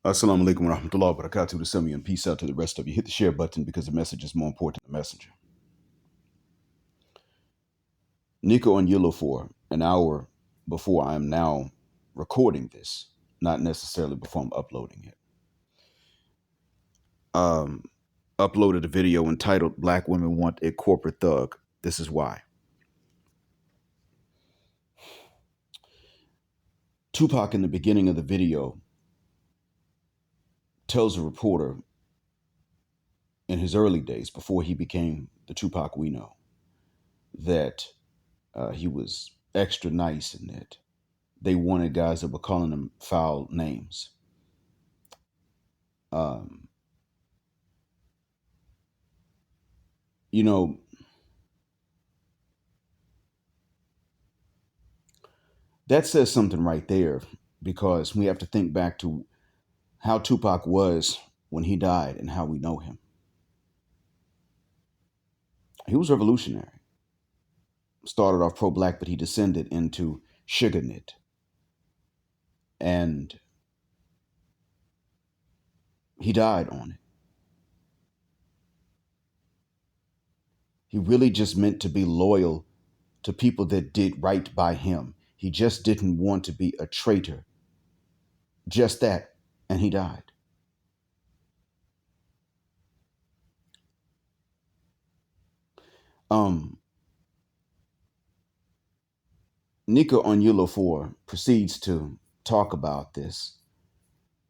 Assalamu alaikum wa rahmatullahi wa barakatuh to some of you, and peace out to the rest of you. Hit the share button because the message is more important than the messenger. Nico on Yellow for an hour before I am now recording this, not necessarily before I'm uploading it. Uploaded a video entitled Black Women Want a Corporate Thug. This is why. Tupac in the beginning of the video tells a reporter in his early days, before he became the Tupac we know, that he was extra nice and that they wanted guys that were calling him foul names. You know, that says something right there, because we have to think back to how Tupac was when he died and how we know him. He was revolutionary. Started off pro-black, but he descended into sugarnit. And he died on it. He really just meant to be loyal to people that did right by him. He just didn't want to be a traitor. Just that. And he died. Nika Onyulo 4 proceeds to talk about this.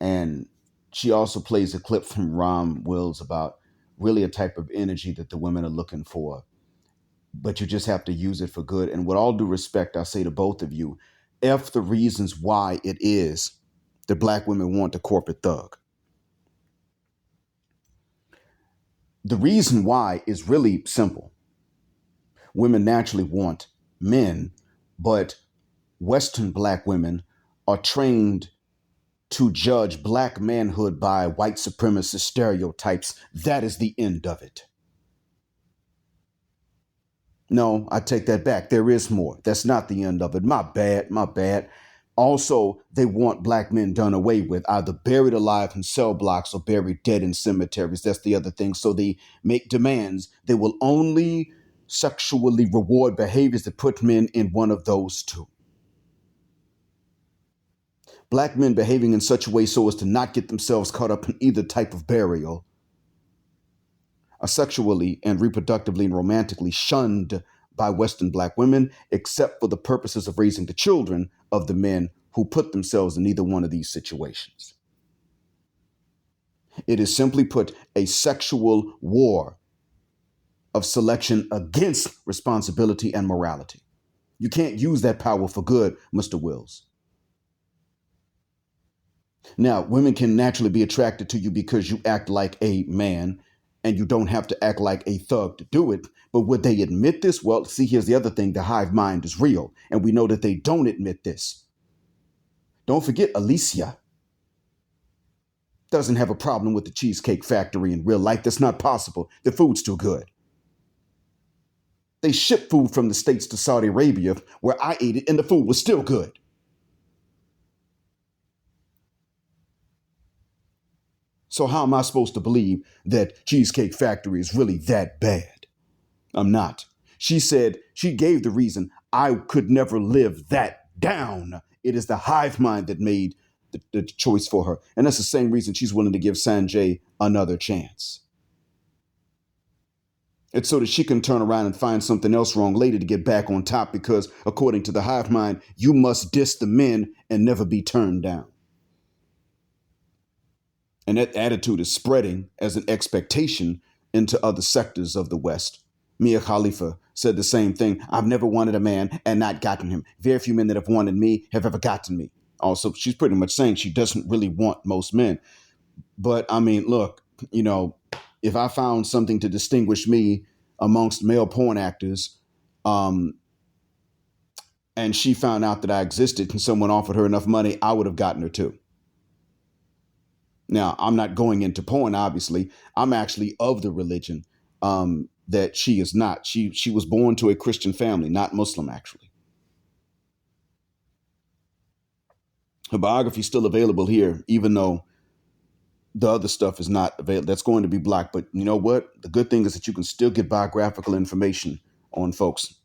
And she also plays a clip from Rom Wills about really a type of energy that the women are looking for, but you just have to use it for good. And with all due respect, I say to both of you, F the reasons why it is that Black women want a corporate thug. The reason why is really simple. Women naturally want men, but Western Black women are trained to judge Black manhood by white supremacist stereotypes. That is the end of it. No, I take that back. There is more. That's not the end of it. My bad. Also, they want Black men done away with, either buried alive in cell blocks or buried dead in cemeteries. That's the other thing. So they make demands. They will only sexually reward behaviors that put men in one of those two. Black men behaving in such a way so as to not get themselves caught up in either type of burial are sexually and reproductively and romantically shunned by Western Black women, except for the purposes of raising the children of the men who put themselves in either one of these situations. It is simply put a sexual war of selection against responsibility and morality. You can't use that power for good, Mr. Wills. Now, women can naturally be attracted to you because you act like a man, and you don't have to act like a thug to do it. But would they admit this? Well, see, here's the other thing. The hive mind is real, and we know that they don't admit this. Don't forget, Alicia doesn't have a problem with the Cheesecake Factory in real life. That's not possible. The food's too good. They ship food from the States to Saudi Arabia, where I ate it, and the food was still good. So how am I supposed to believe that Cheesecake Factory is really that bad? I'm not. She said, she gave the reason I could never live that down. It is the hive mind that made the choice for her. And that's the same reason she's willing to give Sanjay another chance. It's so that she can turn around and find something else wrong later to get back on top, because according to the hive mind, you must diss the men and never be turned down. And that attitude is spreading as an expectation into other sectors of the West. Mia Khalifa said the same thing. I've never wanted a man and not gotten him. Very few men that have wanted me have ever gotten me. Also, she's pretty much saying she doesn't really want most men. But I mean, look, if I found something to distinguish me amongst male porn actors, and she found out that I existed and someone offered her enough money, I would have gotten her too. Now, I'm not going into porn, obviously. I'm actually of the religion that she is not. She was born to a Christian family, not Muslim, actually. Her biography is still available here, even though The other stuff is not available. That's going to be blocked. But you know what? The good thing is that you can still get biographical information on folks.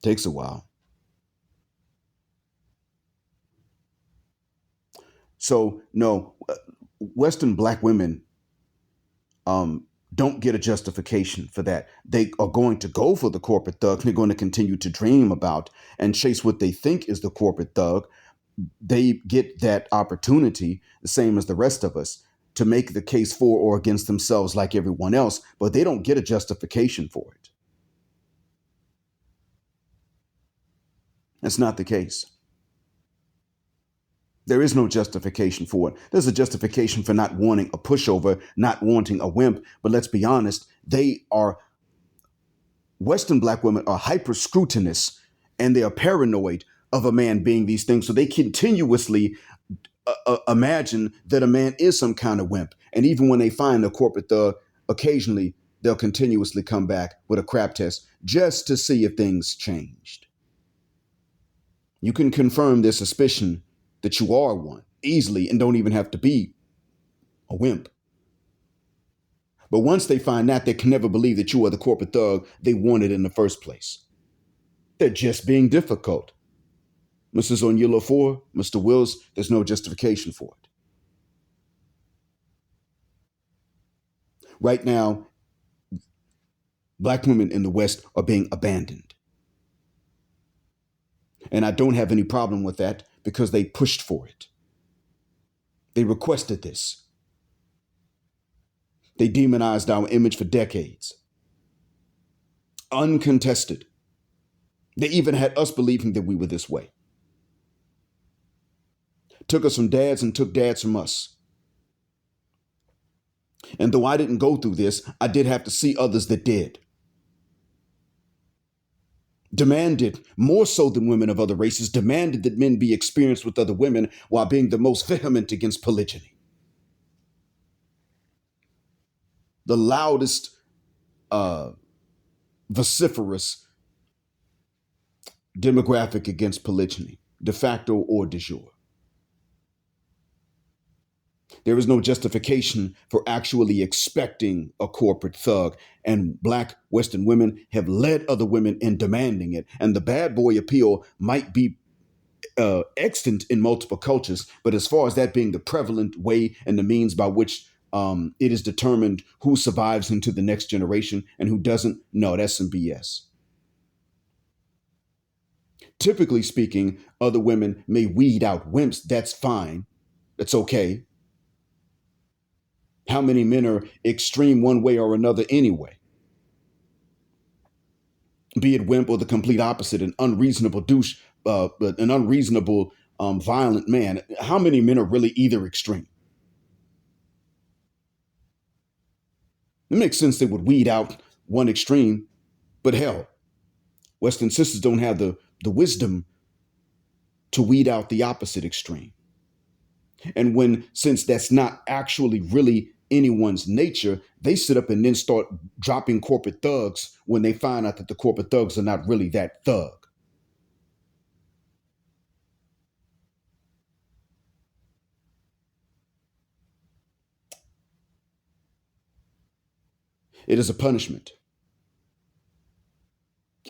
Takes a while. So no, Western black women um, don't get a justification for that. They are going to go for the corporate thug. They're going to continue to dream about and chase what they think is the corporate thug. They get that opportunity, the same as the rest of us, to make the case for or against themselves like everyone else, but they don't get a justification for it. That's not the case. There is no justification for it. There's a justification for not wanting a pushover, not wanting a wimp. But let's be honest, Western black women are hyper scrutinous and they are paranoid of a man being these things. So they continuously imagine that a man is some kind of wimp. And even when they find a corporate thug, occasionally they'll continuously come back with a crap test just to see if things changed. You can confirm their suspicion that you are one easily and don't even have to be a wimp. But once they find that, they can never believe that you are the corporate thug they wanted in the first place. They're just being difficult. Mrs. Onyilo 4, Mr. Wills, there's no justification for it. Right now, black women in the West are being abandoned. And I don't have any problem with that because they pushed for it. They requested this. They demonized our image for decades. Uncontested. They even had us believing that we were this way. Took us from dads and took dads from us. And though I didn't go through this, I did have to see others that did. Demanded, more so than women of other races, demanded that men be experienced with other women while being the most vehement against polygyny. The loudest, vociferous demographic against polygyny, de facto or de jure. There is no justification for actually expecting a corporate thug, and black Western women have led other women in demanding it. And the bad boy appeal might be extant in multiple cultures, but as far as that being the prevalent way and the means by which it is determined who survives into the next generation and who doesn't, no, that's some BS. Typically speaking, other women may weed out wimps. That's fine. That's okay. How many men are extreme one way or another anyway? Be it wimp or the complete opposite, an unreasonable douche, an unreasonable, violent man. How many men are really either extreme? It makes sense they would weed out one extreme, but hell, Western sisters don't have the wisdom to weed out the opposite extreme. And since that's not actually really anyone's nature, they sit up and then start dropping corporate thugs when they find out that the corporate thugs are not really that thug. It is a punishment.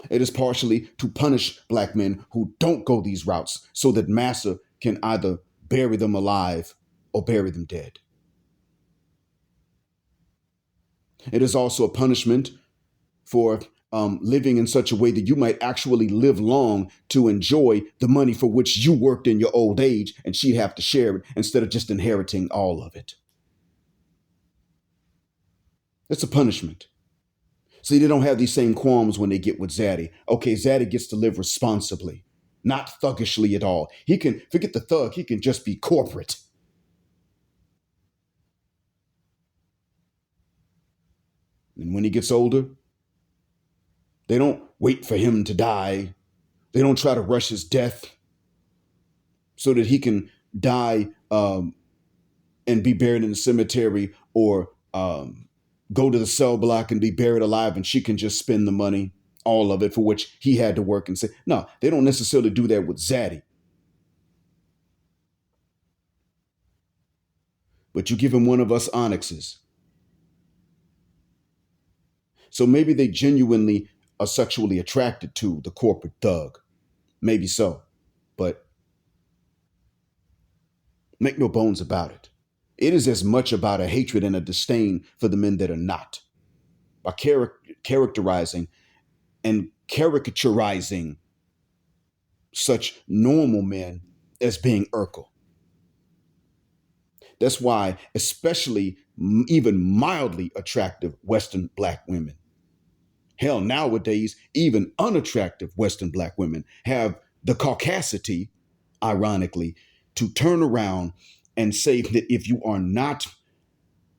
It is partially to punish black men who don't go these routes so that massa can either bury them alive or bury them dead. It is also a punishment for living in such a way that you might actually live long to enjoy the money for which you worked in your old age, and she'd have to share it instead of just inheriting all of it. It's a punishment. See, they don't have these same qualms when they get with Zaddy. Okay, Zaddy gets to live responsibly, not thuggishly at all. He can forget the thug, he can just be corporate. And when he gets older, they don't wait for him to die. They don't try to rush his death so that he can die and be buried in the cemetery, or go to the cell block and be buried alive, and she can just spend the money, all of it, for which he had to work and say. No, they don't necessarily do that with Zaddy. but you give him one of us onyxes. So maybe they genuinely are sexually attracted to the corporate thug. Maybe so. But make no bones about it. It is as much about a hatred and a disdain for the men that are not. By characterizing and caricaturizing such normal men as being Urkel. That's why, especially even mildly attractive Western black women, hell, nowadays, even unattractive Western black women have the caucasity, ironically, to turn around and say that if you are not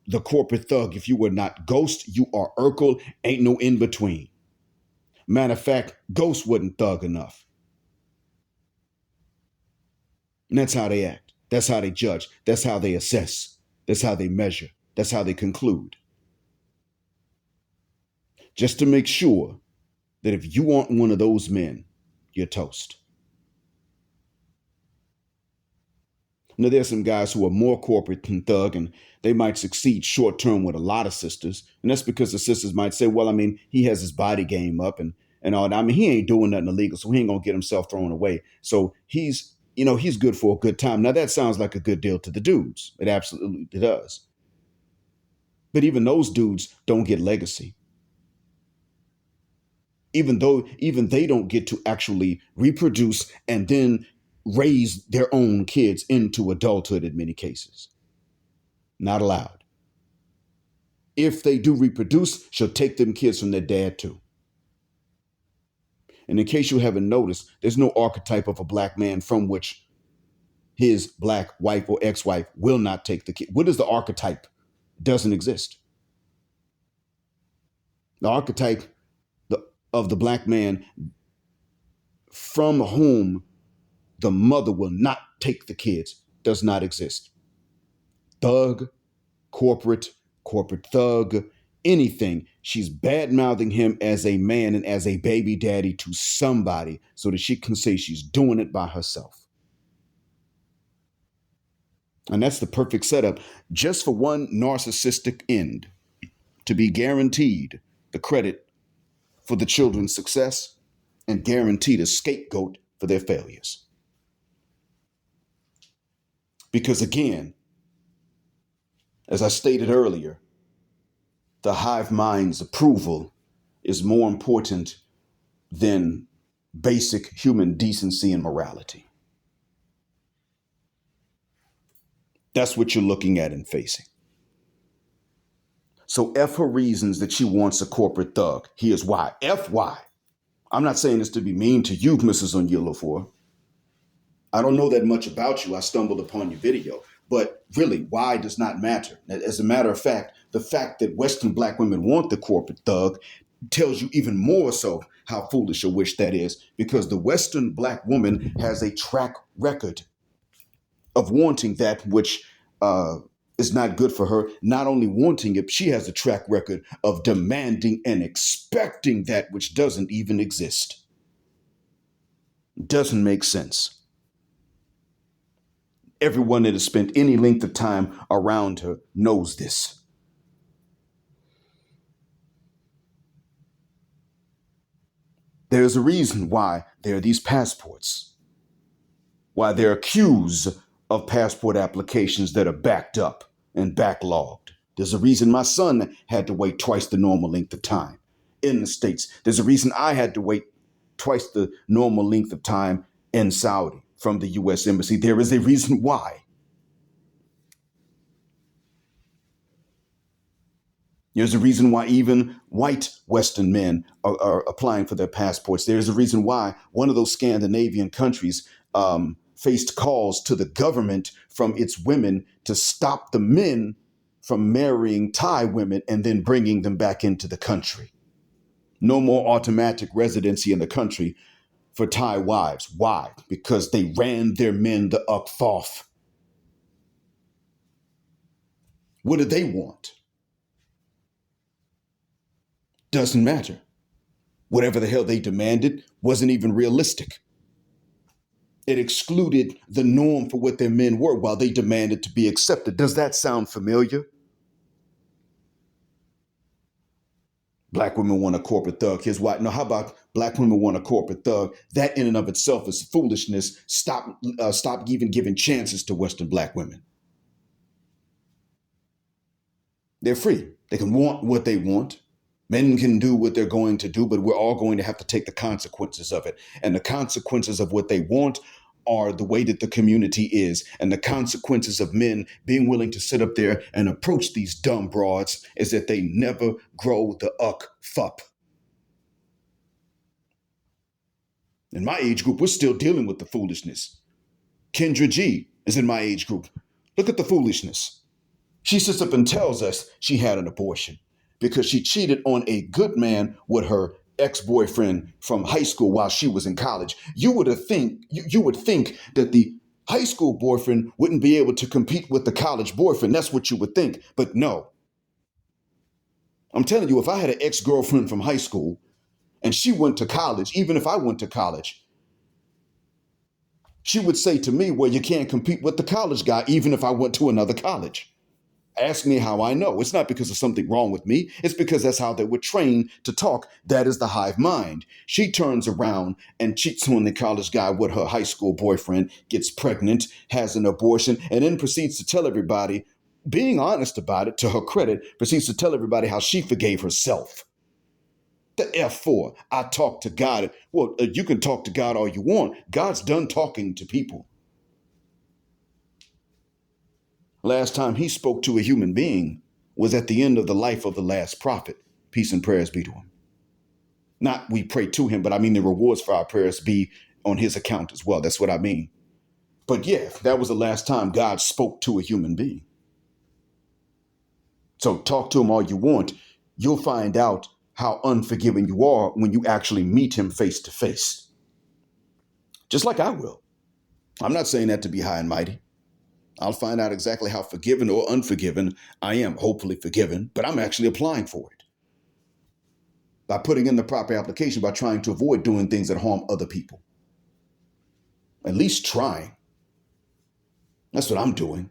the corporate thug, if you were not Ghost, you are Urkel, ain't no in between. Matter of fact, Ghost wasn't thug enough. And that's how they act. That's how they judge. That's how they assess. That's how they measure. That's how they conclude. Just to make sure that if you aren't one of those men, you're toast. Now, there's some guys who are more corporate than thug, and they might succeed short term with a lot of sisters. And that's because the sisters might say, well, I mean, he has his body game up and all that. I mean, he ain't doing nothing illegal, so he ain't going to get himself thrown away. So he's good for a good time. Now, that sounds like a good deal to the dudes. It absolutely does. But even those dudes don't get legacy. Even they don't get to actually reproduce and then raise their own kids into adulthood in many cases. Not allowed. If they do reproduce, she'll take them kids from their dad too. And in case you haven't noticed, there's no archetype of a black man from which his black wife or ex-wife will not take the kid. What is the archetype? It doesn't exist. The archetype of the black man from whom the mother will not take the kids does not exist. Thug, corporate thug, anything. She's bad mouthing him as a man and as a baby daddy to somebody so that she can say she's doing it by herself. And that's the perfect setup just for one narcissistic end, to be guaranteed the credit for the children's success and guaranteed a scapegoat for their failures. Because again, as I stated earlier, the hive mind's approval is more important than basic human decency and morality. That's what you're looking at and facing. So F her reasons that she wants a corporate thug. Here's why. F why. I'm not saying this to be mean to you, Mrs. Unrealistic. I don't know that much about you. I stumbled upon your video. But really, why does not matter. As a matter of fact, the fact that Western black women want the corporate thug tells you even more so how foolish a wish that is, because the Western black woman has a track record of wanting that which is not good for her. Not only wanting it, she has a track record of demanding and expecting that which doesn't even exist. Doesn't make sense. Everyone that has spent any length of time around her knows this. There's a reason why there are these passports, why there are queues of passport applications that are backed up and backlogged. There's a reason my son had to wait twice the normal length of time in the States. There's a reason I had to wait twice the normal length of time in Saudi from the U.S. Embassy. There is a reason why. There's a reason why even white Western men are applying for their passports. There's a reason why one of those Scandinavian countries faced calls to the government from its women to stop the men from marrying Thai women and then bringing them back into the country. No more automatic residency in the country for Thai wives. Why? Because they ran their men the uck off. What do they want? Doesn't matter. Whatever the hell they demanded wasn't even realistic. It excluded the norm for what their men were while they demanded to be accepted. Does that sound familiar? Black women want a corporate thug. Here's why. No, how about black women want a corporate thug? That in and of itself is foolishness. Stop even giving chances to Western black women. They're free. They can want what they want. Men can do what they're going to do, but we're all going to have to take the consequences of it. And the consequences of what they want are the way that the community is. And the consequences of men being willing to sit up there and approach these dumb broads is that they never grow the fup. In my age group, we're still dealing with the foolishness. Kendra G is in my age group. Look at the foolishness. She sits up and tells us she had an abortion because she cheated on a good man with her ex-boyfriend from high school while she was in college. You would think that the high school boyfriend wouldn't be able to compete with the college boyfriend. That's what you would think. But no. I'm telling you, if I had an ex-girlfriend from high school and she went to college, even if I went to college, she would say to me, well, you can't compete with the college guy, even if I went to another college. Ask me how I know. It's not because of something wrong with me. It's because that's how they were trained to talk. That is the hive mind. She turns around and cheats on the college guy with her high school boyfriend, gets pregnant, has an abortion, and then proceeds to tell everybody, being honest about it, to her credit, proceeds to tell everybody how she forgave herself. The F4. I talk to God. Well, you can talk to God all you want. God's done talking to people. Last time he spoke to a human being was at the end of the life of the last prophet. Peace and prayers be to him. Not we pray to him, but I mean the rewards for our prayers be on his account as well. That's what I mean. But yeah, that was the last time God spoke to a human being. So talk to him all you want. You'll find out how unforgiving you are when you actually meet him face to face. Just like I will. I'm not saying that to be high and mighty. I'll find out exactly how forgiven or unforgiven I am, hopefully forgiven, but I'm actually applying for it. By putting in the proper application, by trying to avoid doing things that harm other people. At least trying. That's what I'm doing.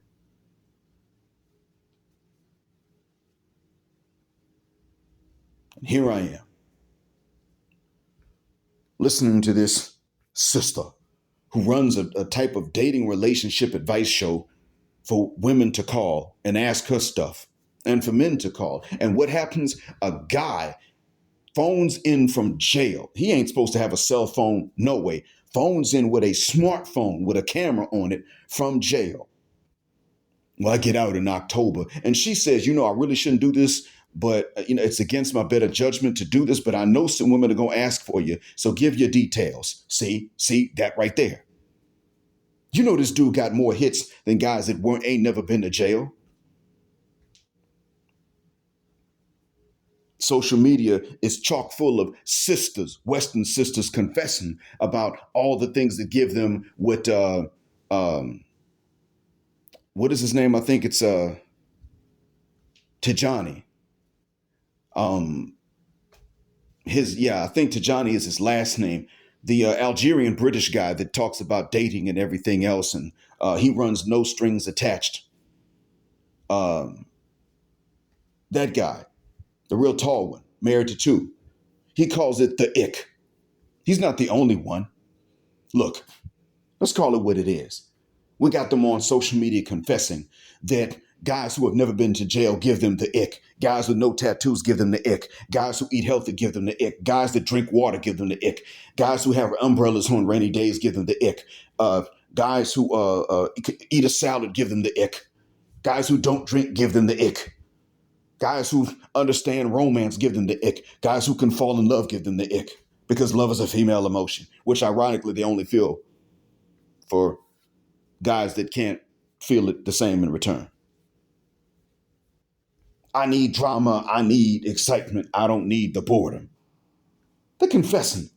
And here I am, listening to this sister who runs a type of dating relationship advice show for women to call and ask her stuff, and for men to call. And what happens? A guy phones in from jail. He ain't supposed to have a cell phone, no way. Phones in with a smartphone with a camera on it from jail. Well, I get out in October. And she says, I really shouldn't do this, but it's against my better judgment to do this, but I know some women are going to ask for you. So give your details. See that right there. This dude got more hits than guys that ain't never been to jail. Social media is chock full of sisters, Western sisters, confessing about all the things that give them what is his name? I think it's Tijani. I think Tijani is his last name. The Algerian British guy that talks about dating and everything else, and he runs No Strings Attached. That guy, the real tall one, married to two. He calls it the ick. He's not the only one. Look, let's call it what it is. We got them on social media confessing that guys who have never been to jail give them the ick. Guys with no tattoos give them the ick. Guys who eat healthy give them the ick. Guys that drink water give them the ick. Guys who have umbrellas on rainy days give them the ick. Guys who eat a salad give them the ick. Guys who don't drink give them the ick. Guys who understand romance give them the ick. Guys who can fall in love give them the ick. Because love is a female emotion, which ironically they only feel for guys that can't feel it the same in return. I need drama. I need excitement. I don't need the boredom. They're confessing.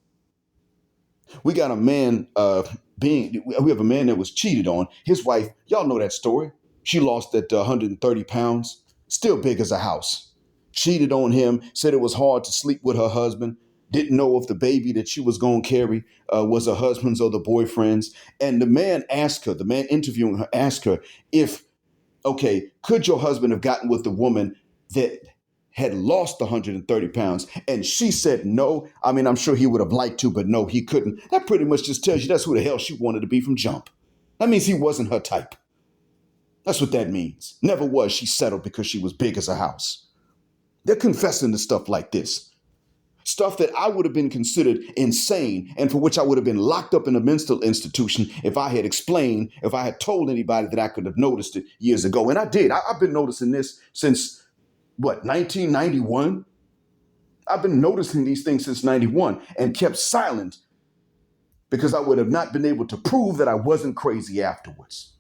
We got a man we have a man that was cheated on. His wife, y'all know that story. She lost that 130 pounds, still big as a house. Cheated on him, said it was hard to sleep with her husband. didn't know if the baby that she was going to carry was her husband's or the boyfriend's. And the man interviewing her asked her if, okay, could your husband have gotten with the woman that had lost 130 pounds? And she said no. I mean, I'm sure he would have liked to, but no, he couldn't. That pretty much just tells you that's who the hell she wanted to be from jump. That means he wasn't her type. That's what that means. Never was she settled because she was big as a house. They're confessing to stuff like this. Stuff that I would have been considered insane and for which I would have been locked up in a mental institution if I had told anybody that I could have noticed it years ago. And I did. I've been noticing this since, 1991? I've been noticing these things since 91 and kept silent because I would have not been able to prove that I wasn't crazy afterwards.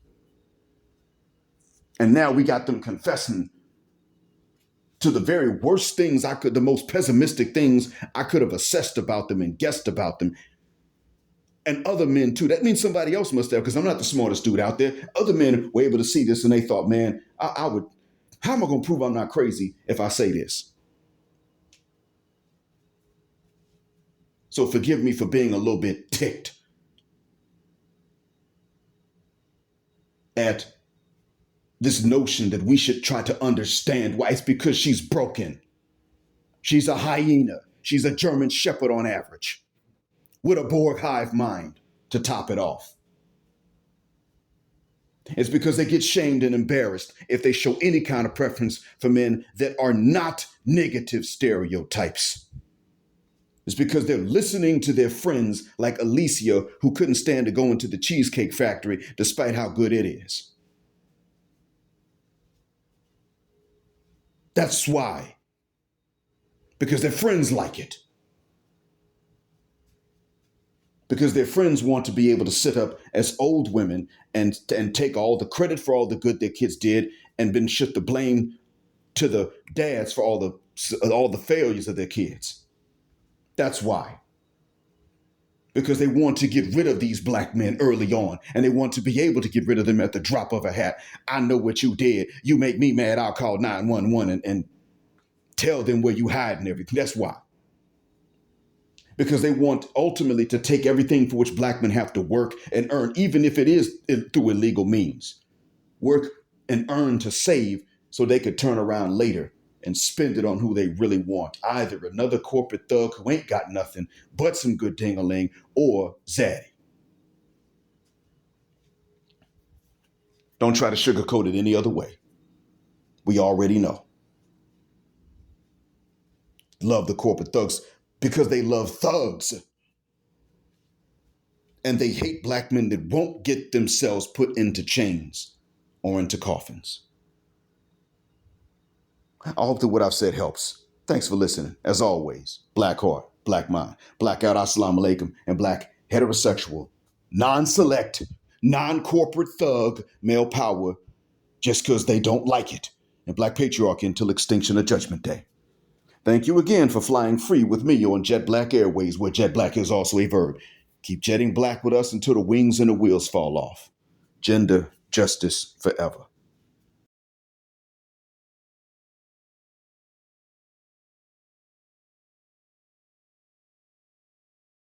And now we got them confessing to the very worst things the most pessimistic things I could have assessed about them and guessed about them. And other men too. That means somebody else must have, because I'm not the smartest dude out there. Other men were able to see this and they thought, man, how am I going to prove I'm not crazy if I say this? So forgive me for being a little bit ticked at this notion that we should try to understand why. It's because she's broken. She's a hyena. She's a German shepherd on average, with a Borg hive mind to top it off. It's because they get shamed and embarrassed if they show any kind of preference for men that are not negative stereotypes. It's because they're listening to their friends like Alicia, who couldn't stand to go into the Cheesecake Factory despite how good it is. That's why. Because their friends like it. Because their friends want to be able to sit up as old women and take all the credit for all the good their kids did and then shift the blame to the dads for all the failures of their kids. That's why. Because they want to get rid of these black men early on, and they want to be able to get rid of them at the drop of a hat. I know what you did. You make me mad. I'll call 911 and tell them where you hide and everything. That's why. Because they want ultimately to take everything for which black men have to work and earn, even if it is through illegal means. Work and earn to save so they could turn around later and spend it on who they really want. Either another corporate thug who ain't got nothing but some good ding-a-ling, or Zaddy. Don't try to sugarcoat it any other way. We already know. Love the corporate thugs because they love thugs. And they hate black men that won't get themselves put into chains or into coffins. I hope that what I've said helps. Thanks for listening. As always, black heart, black mind, blackout, assalamu alaikum, and black heterosexual, non-select, non-corporate thug, male power, just because they don't like it, and black patriarchy until extinction of Judgment Day. Thank you again for flying free with me on Jet Black Airways, where jet black is also a verb. Keep jetting black with us until the wings and the wheels fall off. Gender justice forever.